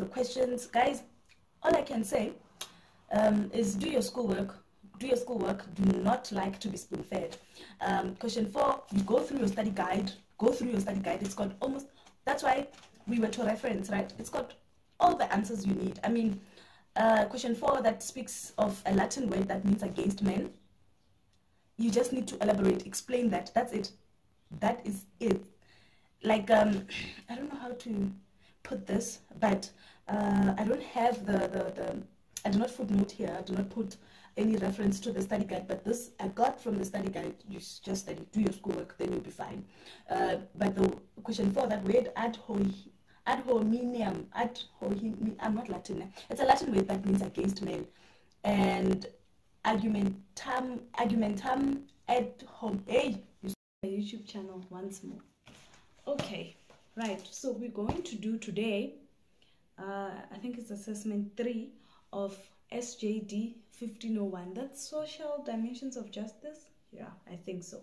the questions, guys. All I can say is do your schoolwork. Do your schoolwork. Do not like to be spoon-fed. Question 4, you go through your study guide. Go through your study guide. It's got almost, that's why we went to reference, right? It's got all the answers you need. I mean, question 4 that speaks of a Latin word that means against men. You just need to elaborate, explain that. That's it. That is it. Like, I don't know how to put this, but I don't have I do not footnote here. I do not put any reference to the study guide, but this I got from the study guide. You just study, do your schoolwork, then you'll be fine. But the question 4, that word ad hominem, I'm not Latin. It's a Latin word that means against men, and argumentum ad hom. Hey, you my YouTube channel once more. Okay, right. So we're going to do today. I think it's assessment 3 of SJD1501. That's social dimensions of justice. Yeah, I think so.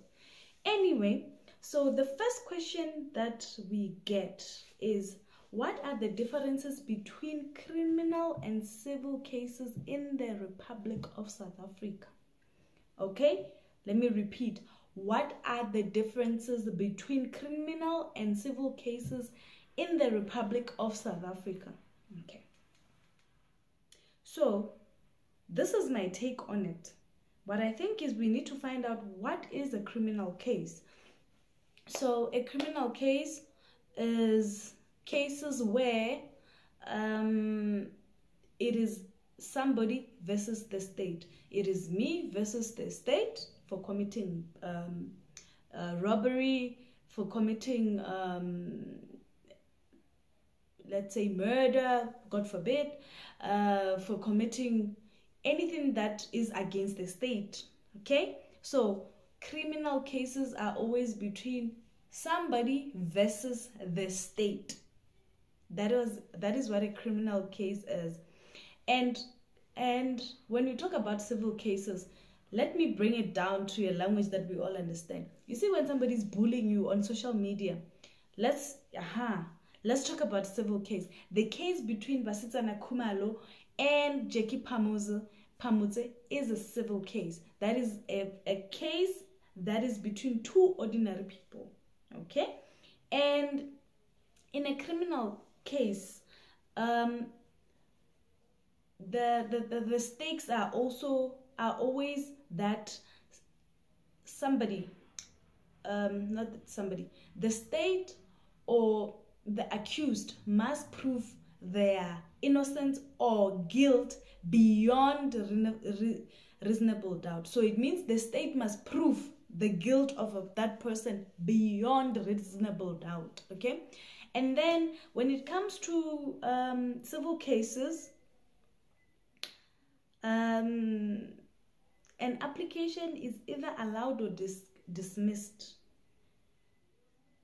Anyway, so the first question that we get is, what are the differences between criminal and civil cases in the Republic of South Africa? Okay, let me repeat. What are the differences between criminal and civil cases in the Republic of South Africa? Okay. So, this is my take on it. What I think is we need to find out what is a criminal case. So, a criminal case is cases where it is somebody versus the state. It is me versus the state for committing robbery, for committing, let's say, murder, God forbid, for committing anything that is against the state. Okay? So, criminal cases are always between somebody versus the state. That is what a criminal case is. And when we talk about civil cases, let me bring it down to a language that we all understand. You see, when somebody's bullying you on social media, let's talk about civil case. The case between Basitsana Khumalo and Jackie Phamutse is a civil case. That is a case that is between two ordinary people. Okay? And in a criminal case, the stakes are always that somebody, the state or the accused must prove their innocence or guilt beyond reasonable doubt. So it means the state must prove the guilt of that person beyond reasonable doubt. Okay? And then when it comes to civil cases, an application is either allowed or dismissed.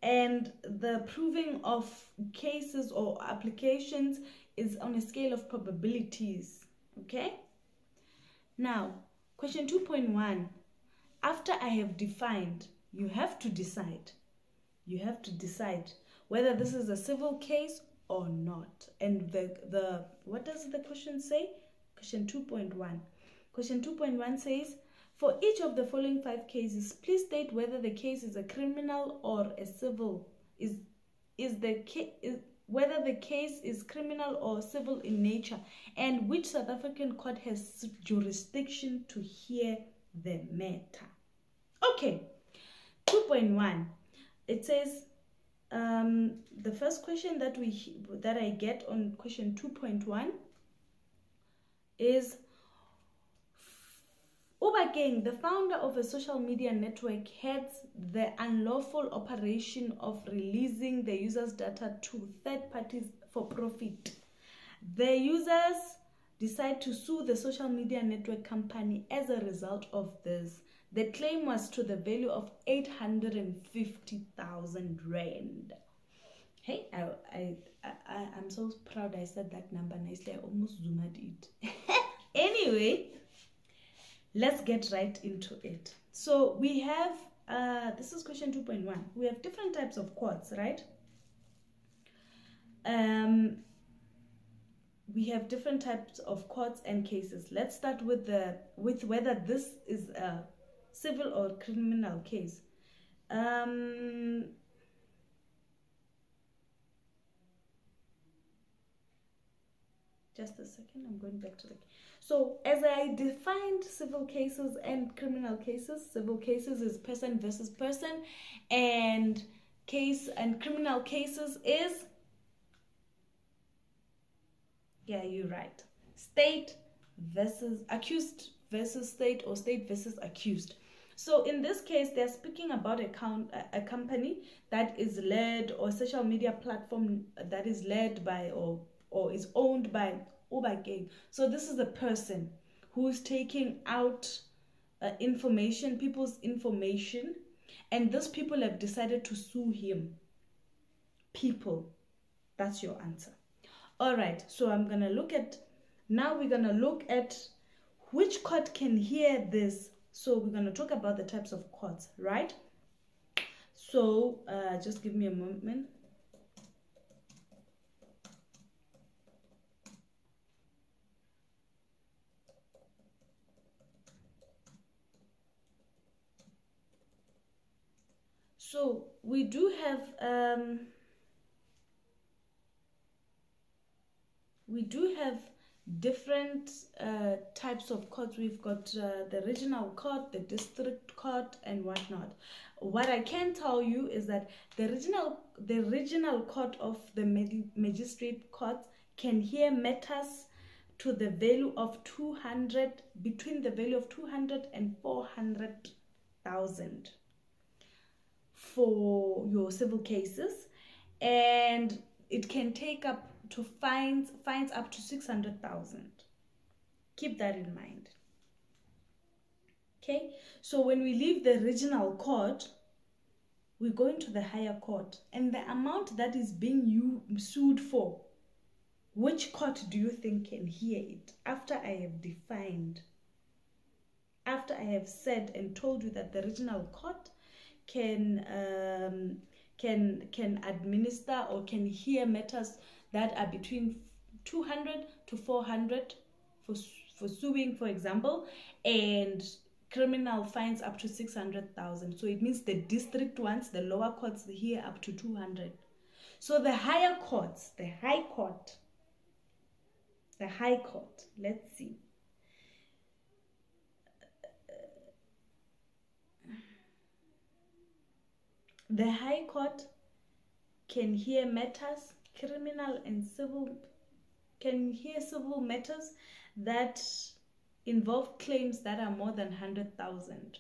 And the proving of cases or applications is on a scale of probabilities. Okay? Now, question 2.1. After I have defined, you have to decide. You have to decide whether this is a civil case or not. And what does the question say? Question 2.1. Question 2.1 says, for each of the following 5 cases, please state whether the case is a criminal or a civil. Whether the case is criminal or civil in nature, and which South African court has jurisdiction to hear the matter. Okay, 2.1. It says, the first question that I get on question 2.1 is, Ubakeng, the founder of a social media network, heads the unlawful operation of releasing the user's data to third parties for profit. The users decide to sue the social media network company as a result of this. The claim was to the value of 850,000 rand. Hey, I'm so proud I said that number nicely. I almost zoomed it. Anyway, let's get right into it. So we have, this is question 2.1. We have different types of courts, right? we have different types of courts and cases. Let's start with whether this is a civil or criminal case. Just a second, I'm going back to the... So as I defined civil cases and criminal cases, civil cases is person versus person, and criminal cases is, yeah, you're right, state versus accused versus state, or state versus accused. So in this case, they're speaking about a company that is led, or social media platform that is led by or is owned by Ubagay. So this is the person who's taking out information, people's information, and those people have decided to sue him. People, that's your answer. All right, so we're gonna look at which court can hear this. So we're gonna talk about the types of courts, right? So just give me a moment. So we do have different types of courts. We've got the regional court, the district court, and whatnot. What I can tell you is that the regional court of the magistrate court can hear matters to the value of 200, between the value of 200 and 400,000 for your civil cases, and it can take up to fines up to 600,000. Keep that in mind. Okay, so when we leave the regional court, we go into the higher court, and the amount that is being sued for, which court do you think can hear it? After I have defined, after I have said and told you that the regional court can administer or can hear matters that are between 200 to 400 for suing, for example, and criminal fines up to 600,000. So it means the district ones, the lower courts, hear up to 200. So the higher courts, the high court, let's see. The High Court can hear matters, criminal and civil, can hear civil matters that involve claims that are more than 100,000.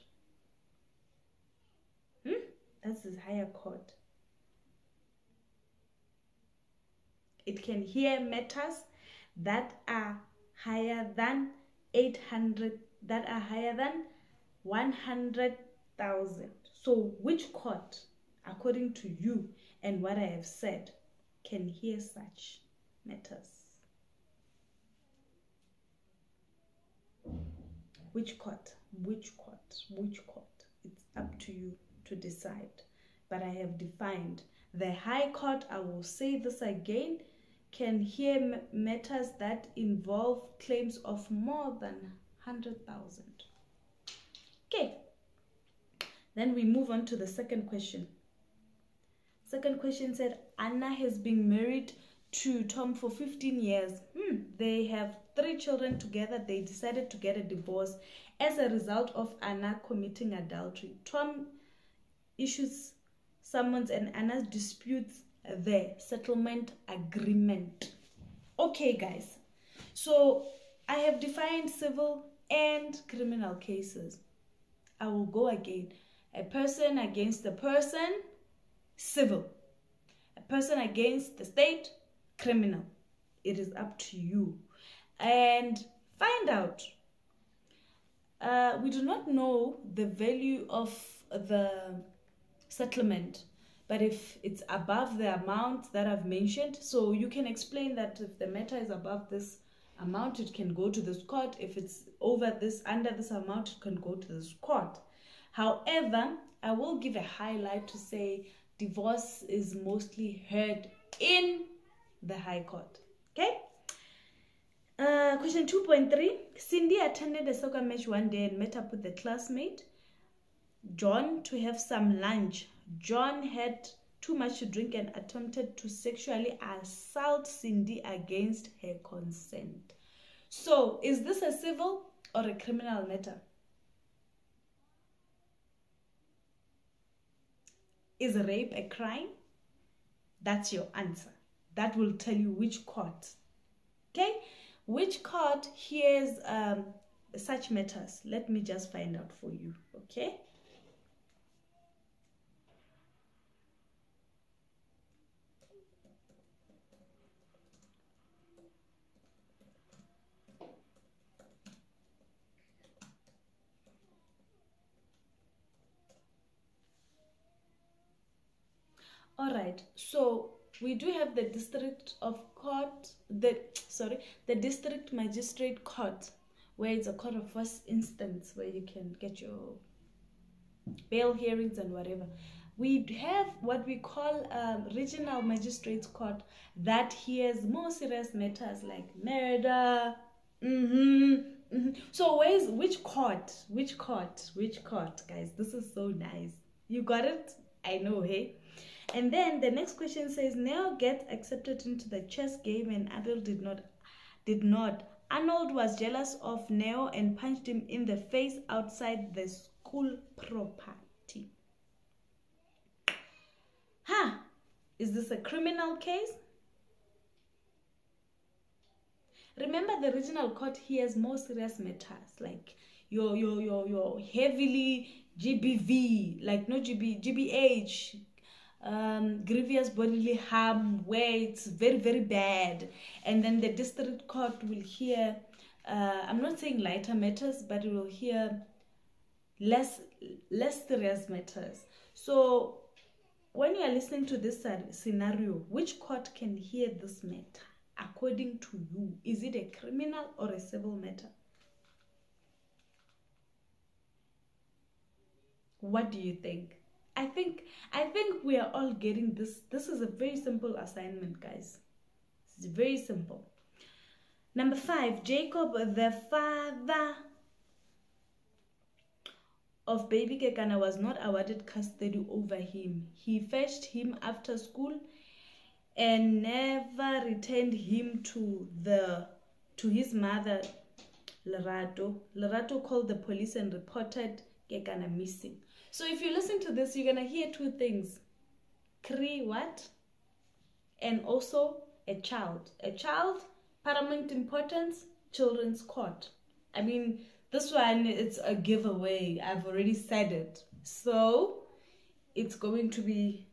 That's the Higher Court. It can hear matters that are higher than 800, that are higher than 100,000. So which court, according to you and what I have said, can hear such matters? Which court? Which court? Which court? It's up to you to decide. But I have defined the High Court, I will say this again, can hear matters that involve claims of more than 100,000. Okay. Then we move on to the second question. Second question said, Anna has been married to Tom for 15 years. They have 3 children together. They decided to get a divorce as a result of Anna committing adultery. Tom issues summons and Anna disputes the settlement agreement. Okay, guys. So I have defined civil and criminal cases. I will go again. A person against a person, civil. A person against the state, criminal. It is up to you. And find out. We do not know the value of the settlement, but if it's above the amount that I've mentioned, so you can explain that if the matter is above this amount, it can go to this court. If it's over this, under this amount, it can go to this court. However, I will give a highlight to say divorce is mostly heard in the High Court. Okay? Question 2.3. Cindy attended a soccer match one day and met up with a classmate, John, to have some lunch. John had too much to drink and attempted to sexually assault Cindy against her consent. So, is this a civil or a criminal matter? Is rape a crime? That's your answer. That will tell you which court. Okay? Which court hears such matters? Let me just find out for you. Okay? All right, so we do have the district magistrate court, where it's a court of first instance, where you can get your bail hearings and whatever. We have what we call regional magistrates court that hears more serious matters like murder. So which court, guys? This is so nice. You got it? I know, hey? And then the next question says, Neo gets accepted into the chess game and Adel did not. Arnold was jealous of Neo and punched him in the face outside the school property. Is this a criminal case? Remember, the regional court hears more serious matters like your heavily GBV, like no GBH, grievous bodily harm, where it's very, very bad. And then the district court will hear, I'm not saying lighter matters, but it will hear less serious matters. So when you are listening to this scenario, which court can hear this matter according to you? Is it a criminal or a civil matter? What do you think? I think we are all getting this. This is a very simple assignment, guys. It's very simple. Number 5, Jacob, the father of baby Kekana, was not awarded custody over him. He fetched him after school and never returned him to his mother, Lerato. Lerato called the police and reported Kekana missing. So if you listen to this, you're going to hear two things. Kri what? And also a child. A child, paramount importance, children's court. I mean, this one, it's a giveaway. I've already said it. So it's going to be...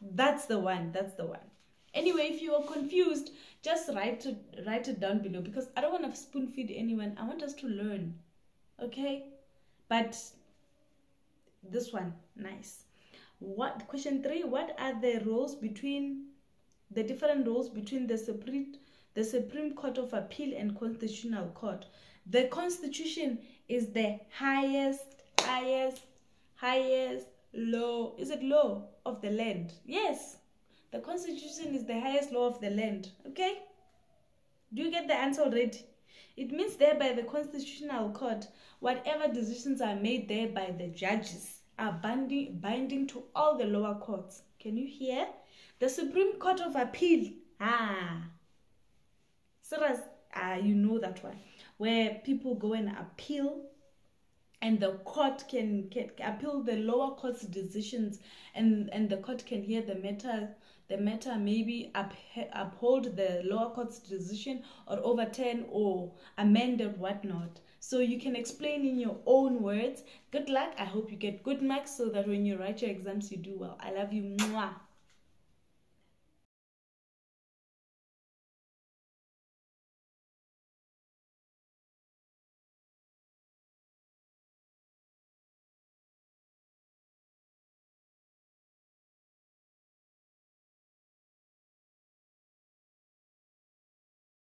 That's the one. Anyway, if you are confused, just write it down below, because I don't want to spoon feed anyone. I want us to learn. Okay? But this one, nice. Question 3, what are the different roles between the Supreme Court of Appeal and Constitutional Court? The Constitution is the highest law. Is it law of the land? Yes. The Constitution is the highest law of the land. Okay? Do you get the answer already? It means thereby the Constitutional Court, whatever decisions are made there by the judges, are binding to all the lower courts. Can you hear? The Supreme Court of Appeal. Serious? You know that one. Where people go and appeal, and the court can appeal the lower court's decisions, and the court can hear the matter. The matter maybe uphold the lower court's decision, or overturn or amend or whatnot. So you can explain in your own words. Good luck. I hope you get good marks so that when you write your exams, you do well. I love you. Mwah.